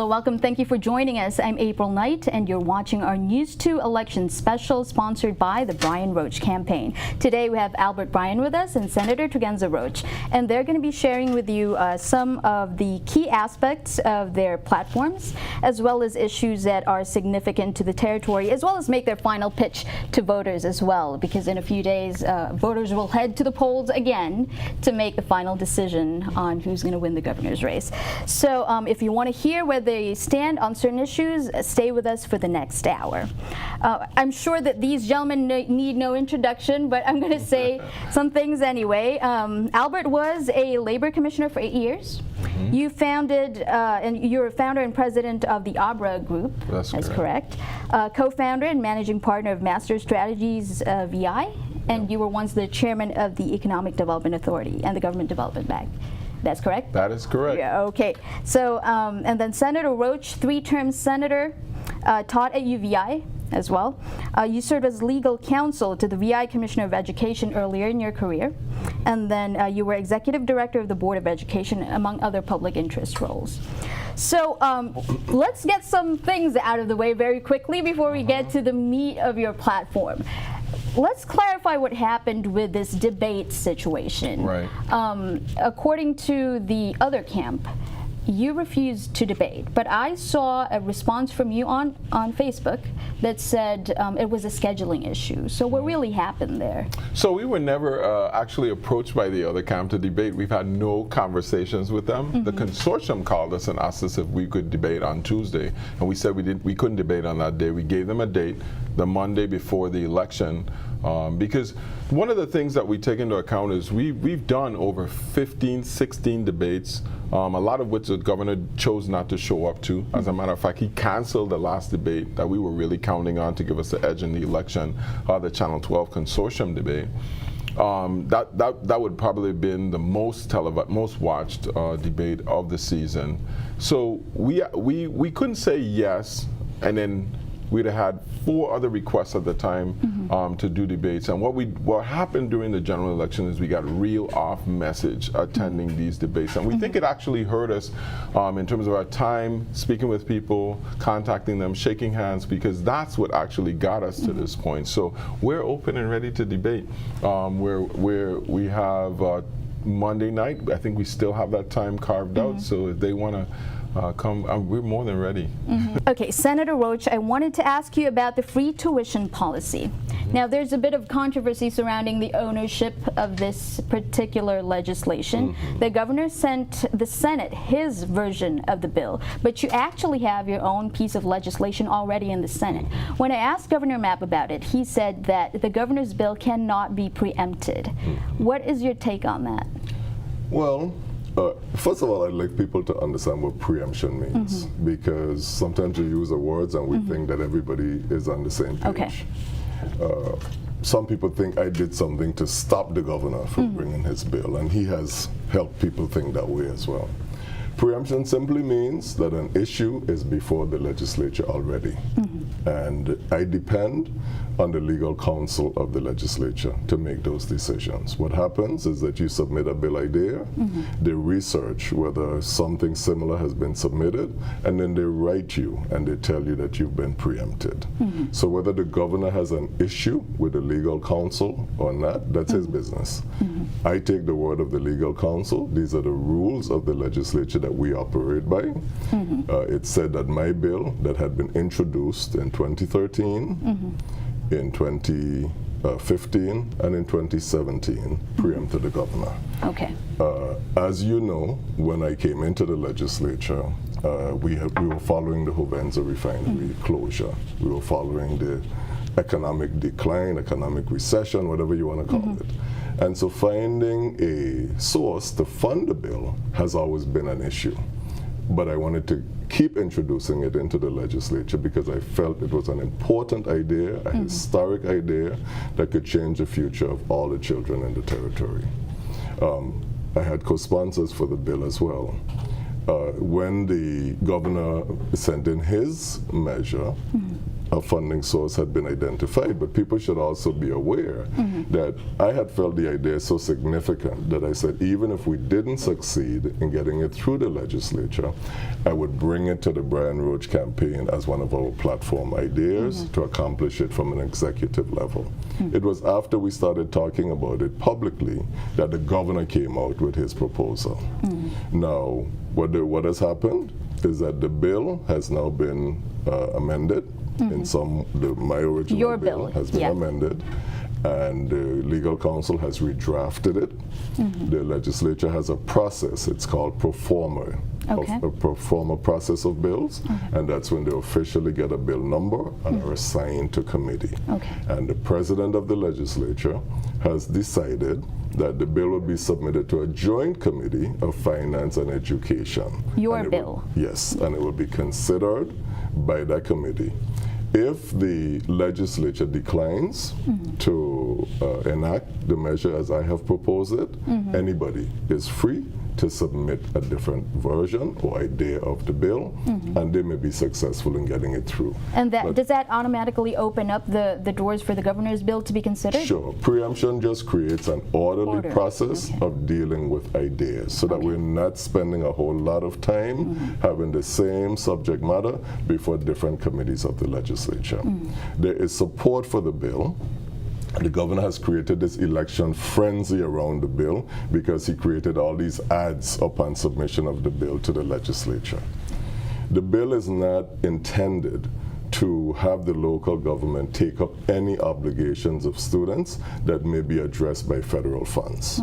Hello, welcome. Thank you for joining us. I'm April Knight, and you're watching our News 2 election special sponsored by the Bryan Roach campaign. Today we have Albert Bryan with us and Senator Tugenza Roach, and they're going to be sharing with you some of the key aspects of their platforms, as well as issues that are significant to the territory, as well as make their final pitch to voters as well, because in a few days voters will head to the polls again to make the final decision on who's going to win the governor's race. So if you want to hear where they stand on certain issues, stay with us for the next hour. I'm sure that these gentlemen need no introduction, but I'm going to say some things anyway. Albert was a labor commissioner for 8 years. Mm-hmm. You founded, and you're a founder and president of the ABRA Group. That's correct. Co-founder and managing partner of Master Strategies VIYA, and you were once the chairman of the Economic Development Authority and the Government Development Bank. That's correct? That is correct. Yeah, okay. So, and then Senator Roach, three-term senator, taught at UVI as well. You served as legal counsel to the VI Commissioner of Education earlier in your career. And then you were executive director of the Board of Education, among other public interest roles. So let's get some things out of the way very quickly before we get to the meat of your platform. Let's clarify what happened with this debate situation. Right. According to the other camp, you refused to debate, but I saw a response from you on Facebook that said it was a scheduling issue. So what really happened there? So we were never actually approached by the other camp to debate. We've had no conversations with them. Mm-hmm. The consortium called us and asked us if we could debate on Tuesday, and we said we couldn't debate on that day. We gave them a date, the Monday before the election, because one of the things that we take into account is we've done over 15, 16 debates, a lot of which the governor chose not to show up to. As a matter of fact, he canceled the last debate that we were really counting on to give us the edge in the election, the Channel 12 consortium debate. That would probably have been the most watched debate of the season. So we couldn't say yes, and then we'd have had 4 other requests at the time to do debates. And what happened during the general election is we got real off message attending these debates. And we think it actually hurt us in terms of our time speaking with people, contacting them, shaking hands, because that's what actually got us to this point. So we're open and ready to debate. We have Monday night. I think we still have that time carved out. So if they want to come, we're more than ready. Okay, Senator Roach, I wanted to ask you about the free tuition policy. Now, there's a bit of controversy surrounding the ownership of this particular legislation. The governor sent the Senate his version of the bill, but you actually have your own piece of legislation already in the Senate. When I asked Governor Mapp about it, he said that the governor's bill cannot be preempted. What is your take on that? Well, first of all, I'd like people to understand what preemption means, because sometimes we use the words and we think that everybody is on the same page. Okay. Some people think I did something to stop the governor from bringing his bill, and he has helped people think that way as well. Preemption simply means that an issue is before the legislature already. And I depend on the legal counsel of the legislature to make those decisions. What happens is that you submit a bill idea, they research whether something similar has been submitted, and then they write you and they tell you that you've been preempted. So whether the governor has an issue with the legal counsel or not, that's his business. I take the word of the legal counsel. These are the rules of the legislature that we operate by. It said that my bill that had been introduced in 2013, in 2015, and in 2017 preempted the governor. Okay. As you know, when I came into the legislature, we were following the Hovenza refinery closure. We were following the economic decline, economic recession, whatever you want to call it. And so finding a source to fund the bill has always been an issue. But I wanted to keep introducing it into the legislature because I felt it was an important idea, a historic idea that could change the future of all the children in the territory. I had co-sponsors for the bill as well. When the governor sent in his measure, a funding source had been identified, but people should also be aware that I had felt the idea so significant that I said, even if we didn't succeed in getting it through the legislature, I would bring it to the Bryan Roach campaign as one of our platform ideas to accomplish it from an executive level. It was after we started talking about it publicly that the governor came out with his proposal. Now, what has happened is that the bill has now been amended. In my original bill has been amended, and the legal counsel has redrafted it. The legislature has a process. It's called pro forma. A pro forma process of bills, and that's when they officially get a bill number and are assigned to committee. And the president of the legislature has decided that the bill will be submitted to a joint committee of finance and education. Your bill? Yes, and it will be considered by that committee. If the legislature declines to enact the measure as I have proposed it, anybody is free to submit a different version or idea of the bill, and they may be successful in getting it through. And does that automatically open up the doors for the governor's bill to be considered? Sure. Preemption just creates an orderly process of dealing with ideas so that we're not spending a whole lot of time having the same subject matter before different committees of the legislature. There is support for the bill. The governor has created this election frenzy around the bill because he created all these ads upon submission of the bill to the legislature. The bill is not intended to have the local government take up any obligations of students that may be addressed by federal funds.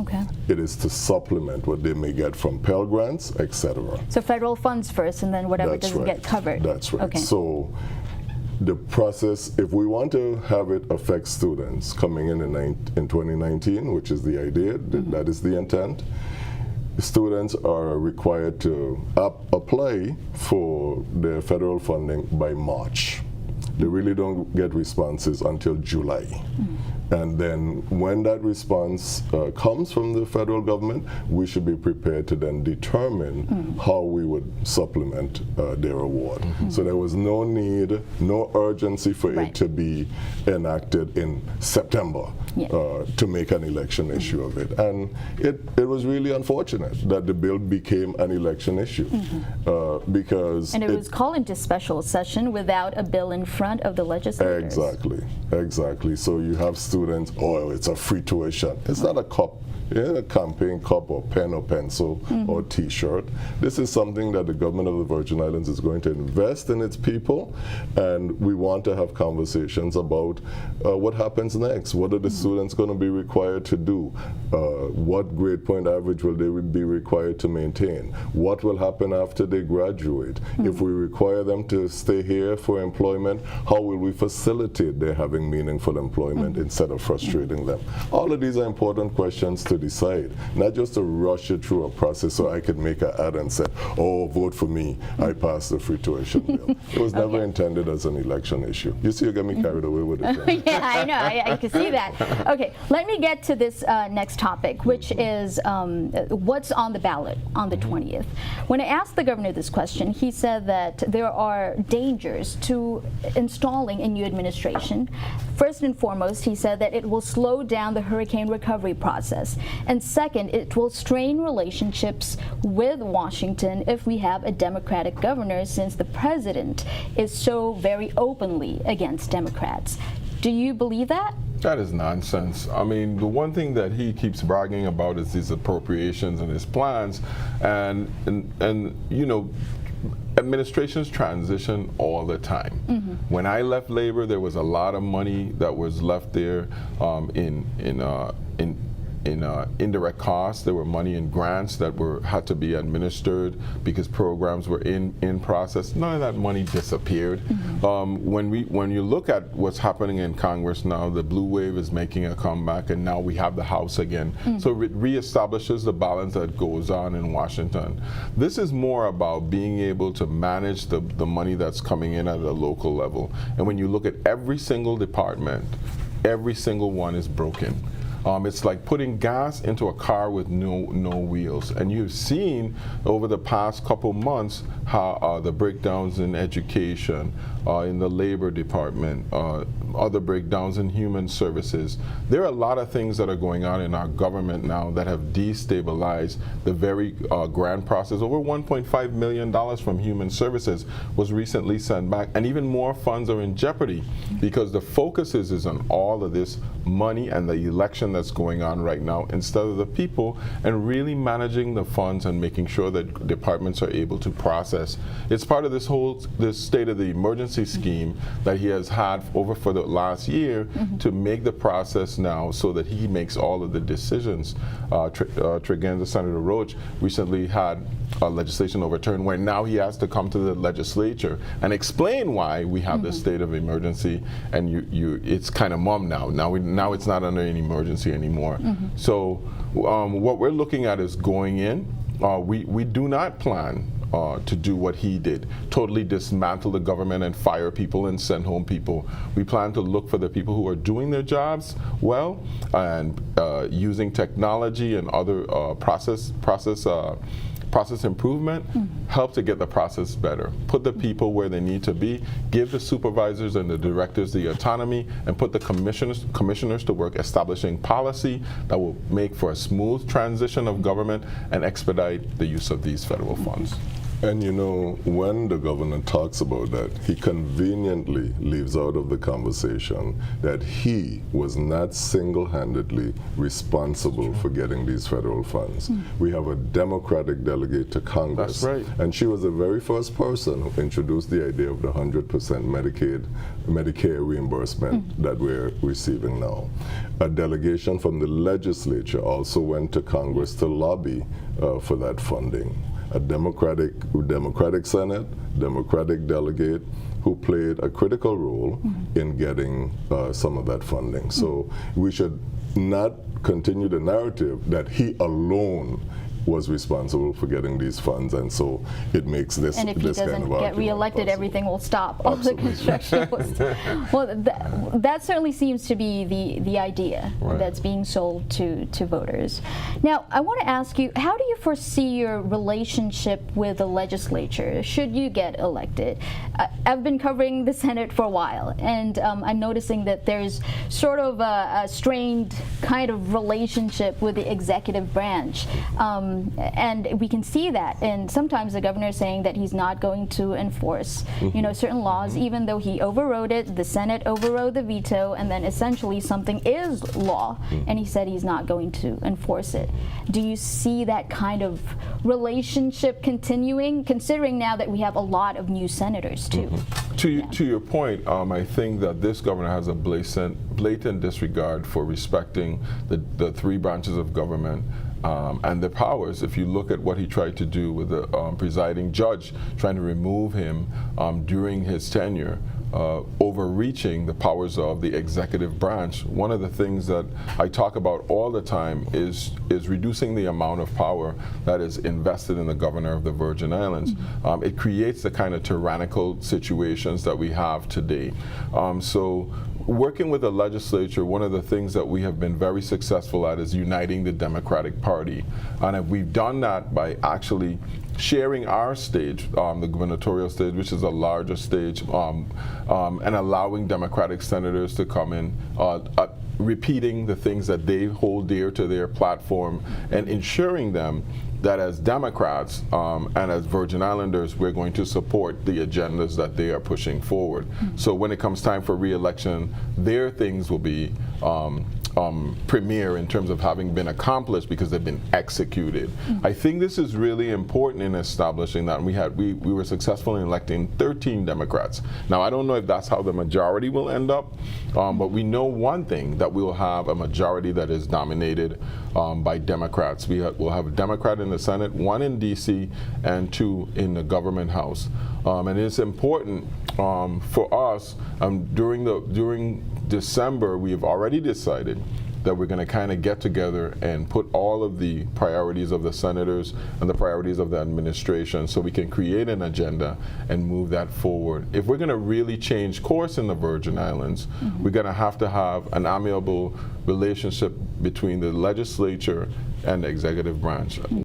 It is to supplement what they may get from Pell Grants, etc. So federal funds first, and then whatever doesn't get covered. That's right. So the process, if we want to have it affect students coming in 2019, which is the idea, that is the intent, students are required to apply for their federal funding by March. They really don't get responses until July. And then when that response comes from the federal government, we should be prepared to then determine how we would supplement their award. So there was no need, no urgency for it to be enacted in September to make an election issue of it. And it was really unfortunate that the bill became an election issue because it was called into special session without a bill in front of the legislators. Exactly. So you have students, oh, it's a free tuition. It's not a cup, a campaign cup or pen or pencil or t-shirt. This is something that the government of the Virgin Islands is going to invest in its people, and we want to have conversations about what happens next. What are the students going to be required to do? What grade point average will they be required to maintain? What will happen after they graduate? If we require them to stay here for employment, how will we facilitate their having meaningful employment instead of frustrating them? All of these are important questions to decide, not just to rush it through a process so I could make an ad and say, oh, vote for me, I passed the free tuition bill. It was never intended as an election issue. You see, you get me carried away with it. Yeah, I know, I can see that. Okay, let me get to this next topic, which is what's on the ballot on the 20th. When I asked the governor this question, he said that there are dangers to installing a new administration. First and foremost, he said that it will slow down the hurricane recovery process. And second, it will strain relationships with Washington if we have a Democratic governor, since the president is so very openly against Democrats. Do you believe that? That is nonsense. I mean, the one thing that he keeps bragging about is his appropriations and his plans, and you know, administrations transition all the time. When I left labor, there was a lot of money that was left there in indirect costs. There were money in grants that had to be administered because programs were in process. None of that money disappeared. When you look at what's happening in Congress now, the blue wave is making a comeback, and now we have the House again. So it reestablishes the balance that goes on in Washington. This is more about being able to manage the money that's coming in at a local level. And when you look at every single department, every single one is broken. It's like putting gas into a car with no wheels. And you've seen over the past couple months how the breakdowns in education, in the Labor Department, other breakdowns in human services. There are a lot of things that are going on in our government now that have destabilized the very grant process. Over $1.5 million from human services was recently sent back, and even more funds are in jeopardy because the focus is on all of this money and the election that's going on right now instead of the people, and really managing the funds and making sure that departments are able to process. It's part of this state of the emergency scheme that he has had over for the last year to make the process now so that he makes all of the decisions. Senator Roach recently had legislation overturned where now he has to come to the legislature and explain why we have this state of emergency, and it's kind of mum now. Now it's not under an emergency anymore. So what we're looking at is going in. We do not plan to do what he did, totally dismantle the government and fire people and send home people. We plan to look for the people who are doing their jobs well and using technology and other process improvement, help to get the process better. Put the people where they need to be, give the supervisors and the directors the autonomy, and put the commissioners to work establishing policy that will make for a smooth transition of government and expedite the use of these federal funds. And you know, when the governor talks about that, he conveniently leaves out of the conversation that he was not single-handedly responsible for getting these federal funds. We have a Democratic delegate to Congress. That's right. And she was the very first person who introduced the idea of the 100% Medicare reimbursement that we're receiving now. A delegation from the legislature also went to Congress to lobby for that funding. A Democratic Senate, Democratic delegate who played a critical role in getting some of that funding. So we should not continue the narrative that he alone was responsible for getting these funds, and so it makes this and if he doesn't get reelected, everything will stop. All the construction will stop. Well, that certainly seems to be the idea that's being sold to voters. Now, I want to ask you, how do you foresee your relationship with the legislature should you get elected? I've been covering the Senate for a while, and I'm noticing that there's sort of a strained kind of relationship with the executive branch. And we can see that, and sometimes the governor is saying that he's not going to enforce, certain laws, even though he overrode it. The Senate overrode the veto, and then essentially something is law, and he said he's not going to enforce it. Do you see that kind of relationship continuing, considering now that we have a lot of new senators too? To your point, I think that this governor has a blatant disregard for respecting the three branches of government. And the powers. If you look at what he tried to do with the presiding judge, trying to remove him during his tenure, overreaching the powers of the executive branch. One of the things that I talk about all the time is reducing the amount of power that is invested in the governor of the Virgin Islands. It creates the kind of tyrannical situations that we have today. So working with the legislature, one of the things that we have been very successful at is uniting the Democratic Party. And we've done that by actually sharing our stage, the gubernatorial stage, which is a larger stage, and allowing Democratic senators to come in, repeating the things that they hold dear to their platform, and ensuring them that as Democrats and as Virgin Islanders, we're going to support the agendas that they are pushing forward. So when it comes time for re-election, their things will be premier in terms of having been accomplished because they've been executed. I think this is really important in establishing that. We were successful in electing 13 Democrats. Now, I don't know if that's how the majority will end up, but we know one thing, that we will have a majority that is dominated by Democrats. We'll have a Democrat in the Senate, 1 in DC, and 2 in the government house. And it's important for us, during December, we have already decided that we're going to kind of get together and put all of the priorities of the senators and the priorities of the administration so we can create an agenda and move that forward. If we're going to really change course in the Virgin Islands, we're going to have an amiable relationship between the legislature and the executive branch.